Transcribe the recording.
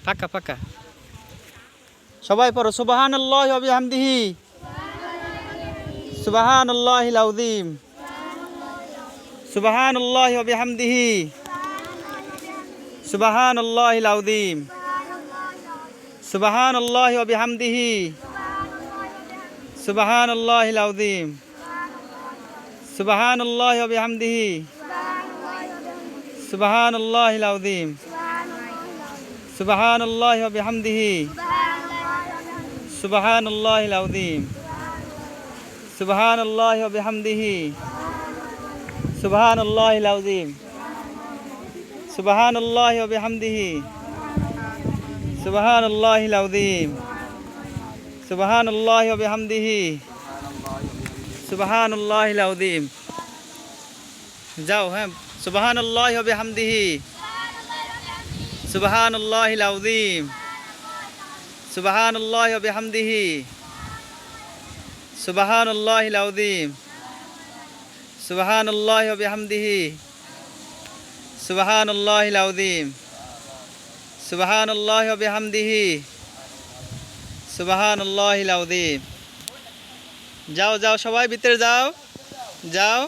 ফাঁকা ফাঁকা সবাই পড়ো সুবহানাল্লাহি ওয়া বিহামদিহি সুবহানাল্লাহিল আযীম সুবহানাল্লাহি ওয়া বিহামদিহি সুবহানাল্লাহিল আযীম সুবহানাল্লাহি ওয়া বিহামদিহি সুবহানাল্লাহিল আযীম সুবহানাল্লাহি ওয়া বিহামদিহি সুবহানাল্লাহিল আযীম সুবহানাল্লাহি ওয়া বিহামদিহি সুবহানাল্লাহিল আযীম সুবহানাল্লাহি ওয়া বিহামদিহি সুবহানাল্লাহিল আযীম সুবহানাল্লাহি ওয়া বিহামদিহি সুবহানাল্লাহিল আযীম সুবহানাল্লাহি ওয়া বিহামদিহি সুবহানাল্লাহিল আযীম যাও হ্যাঁ সুবহানাল্লাহি ওয়া বিহামদিহি সুবহানাল্লাহিল আযীম সুবহানাল্লাহি ওয়া বিহামদিহি সুবহানাল্লাহিল আযীম সুবহানাল্লাহি ওয়া বিহামদিহি সুবহানাল্লাহিল আযীম সুবহানাল্লাহি ওয়া বিহামদিহি সুবহানাল্লাহিল আযীম যাও যাও সবাই ভিতরে যাও যাও